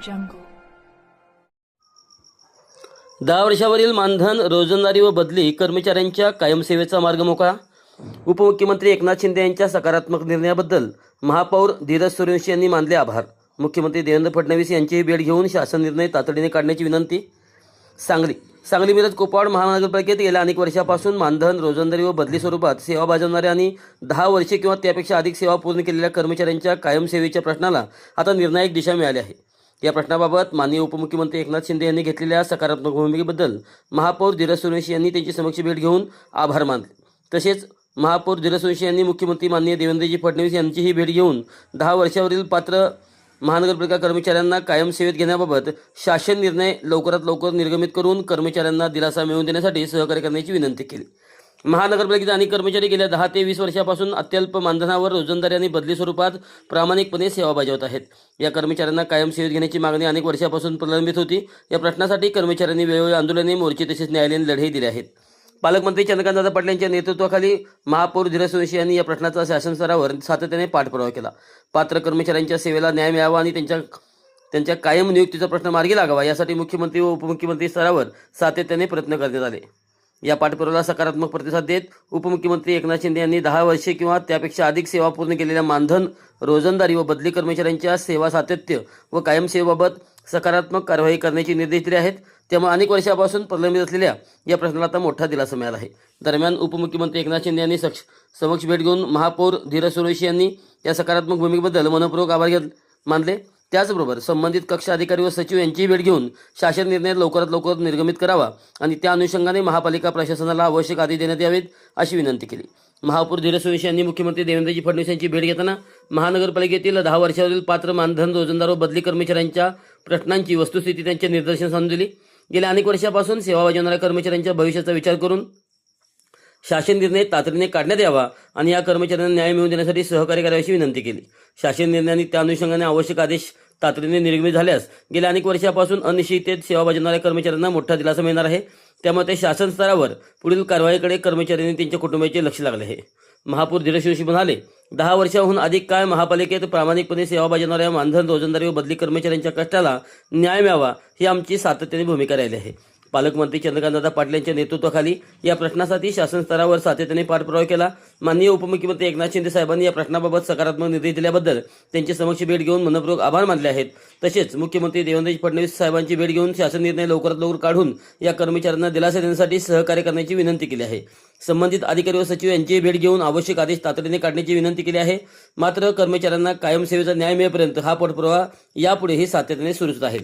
jungle. 10 वर्षावरील मानधन, रोजंदारी व बदली कर्मचाऱ्यांच्या कायम सेवेचा मार्ग मोकळा. उपमुख्यमंत्री एकनाथ शिंदे यांच्या सकारात्मक निर्णयाबद्दल महापौर धीरज सूर्यवंशी यांनी मानले आभार. मुख्यमंत्री देवेंद्र फडणवीस यांचीही भेट घेऊन शासन निर्णय तातडीने काढण्याची विनंती. सांगली मिरज कोपवाड महानगरपालिकेत गेल्या अनेक वर्षापासून मानधन, रोजंदारी व बदली स्वरूपात सेवा बजावणाऱ्या आणि 10 वर्षे किंवा त्यापेक्षा अधिक सेवा पूर्ण केलेल्या कर्मचाऱ्यांच्या कायम सेवेच्या प्रश्नाला आता निर्णायक दिशा मिळाली आहे. या प्रश्नाबाबत माननीय उपमुख्यमंत्री एकनाथ शिंदे यांनी घेतलेल्या सकारात्मक भूमिकेबद्दल महापौर धीरज सूर्यवंशी यांनी त्यांची समक्ष भेट घेऊन आभार मानले. तसेच महापौर धीरज सूर्यवंशी यांनी मुख्यमंत्री माननीय देवेंद्रजी फडणवीस यांचीही भेट घेऊन 10 वर्षावरील पात्र महानगरपालिका कर्मचाऱ्यांना कायम सेवेत घेण्याबाबत शासन निर्णय लवकरात लवकर निर्गमित करून कर्मचाऱ्यांना दिलासा मिळवून देण्यासाठी सहकार्य करण्याची विनंती केली. महानगरपालिकेचे अनेक कर्मचारी गेल्या 10 ते 20 वर्षापासून अत्यल्प मानधनावर रोजंदारी आणि बदली स्वरूपात प्रामाणिकपणे सेवा बजावत आहेत. या कर्मचाऱ्यांना कायम सेवेत घेण्याची मागणी अनेक वर्षापासून प्रलंबित होती. या प्रश्नासाठी कर्मचाऱ्यांनी वेळोवेळी आंदोलने, मोर्चे तसेच न्यायालयीन लढाई दिले आहेत. पालकमंत्री चंद्रकांतदादा पाटील यांच्या नेतृत्वाखाली महापौर धीरज सूर्यवंशी यांनी या प्रश्नाचा शासन स्तरावर सातत्याने पाठपुरावा केला. पात्र कर्मचाऱ्यांच्या सेवेला न्याय मिळावा आणि त्यांच्या कायम नियुक्तीचा प्रश्न मार्गी लागावा यासाठी मुख्यमंत्री व उपमुख्यमंत्री स्तरावर सातत्याने प्रयत्न करण्यात आले. या पाठपुराव्याला सकारात्मक प्रतिसाद देत उपमुख्यमंत्री एकनाथ शिंदे यांनी 10 वर्षे किंवा त्यापेक्षा अधिक सेवा पूर्ण केलेल्या मानधन, रोजंदारी व बदली कर्मचाऱ्यांच्या सेवा सातत्य व कायम सेवेबाबत सकारात्मक कार्यवाही करण्याचे निर्देश दिले आहेत. त्यामुळे अनेक वर्षापासून प्रलंबित असलेल्या या प्रश्नाला आता मोठा दिलासा मिळाला आहे. दरम्यान उपमुख्यमंत्री एकनाथ शिंदे यांनी समक्ष भेट घेऊन महापौर धीरज सूर्यवंशी यांनी या सकारात्मक भूमिकेबद्दल मनपूर्वक आभार मानले. त्याचबरोबर संबंधित कक्ष अधिकारी व सचिव यांचीही भेट घेऊन शासन निर्णय लवकरात लवकर निर्गमित करावा आणि त्या अनुषंगाने महापालिका प्रशासनाला आवश्यक आदेश देण्यात यावेत अशी विनंती केली. महापौर धीरज सूर्यवंशी यांनी मुख्यमंत्री देवेंद्रजी फडणवीस यांची भेट घेताना महानगरपालिकेतील 10 वर्षावरील पात्र मानधन, रोजंदार व बदली कर्मचाऱ्यांच्या प्रश्नांची वस्तुस्थिती त्यांच्या निदर्शनास आणून दिली. गेल्या अनेक वर्षापासून सेवा बजावणाऱ्या कर्मचाऱ्यांच्या भविष्याचा विचार करून शासन निर्णय तातडीने काढण्यात यावा आणि या कर्मचाऱ्यांना न्याय मिळवून देण्यासाठी सहकार्य करायची विनंती केली. शासन निर्णयाने त्या अनुषंगाने आवश्यक आदेश तातडीने निर्गमित झाल्यास गेल्या अनेक वर्षापासून अनिश्चिततेत सेवा बजावणाऱ्या कर्मचाऱ्यांना मोठा दिलासा मिळणार आहे. त्यामुळे ते शासन स्तरावर पुढील कारवाईकडे कर्मचाऱ्यांनी त्यांच्या कुटुंबाचे लक्ष लागले आहे. महापौर धीरज सूर्यवंशी म्हणाले, 10 वर्षाहून अधिक काळ महापालिकेत प्रामाणिकपणे सेवा बजावणाऱ्या मानधन, रोजंदारी व बदली कर्मचाऱ्यांच्या कष्टाला न्याय मिळावा ही आमची सातत्याने भूमिका राहिली आहे. पालकमंत्री चंद्रकांतदादा पाटील यांच्या नेतृत्वाखाली या प्रश्नासाठी शासन स्तरावर सातत्याने पाठपुरावा केला. माननीय उपमुख्यमंत्री एकनाथ शिंदे साहेबांनी या प्रश्नाबाबत सकारात्मक निर्णय दिल्याबद्दल त्यांची समक्ष भेट घेऊन मनपूर्वक आभार मानले आहेत. तसेच मुख्यमंत्री देवेंद्र फडणवीस साहेबांची भेट घेऊन शासन निर्णय लवकरात लवकर काढून या कर्मचाऱ्यांना दिलासा देण्यासाठी सहकार्य करण्याची विनंती केली आहे. संबंधित अधिकारी व सचिव यांची भेट घेऊन आवश्यक आदेश तातडीने काढण्याची विनंती केली आहे. मात्र कर्मचाऱ्यांना कायम सेवेचा न्याय मिळेपर्यंत हा पाठपुरावा यापुढेही सातत्याने सुरूच राहील.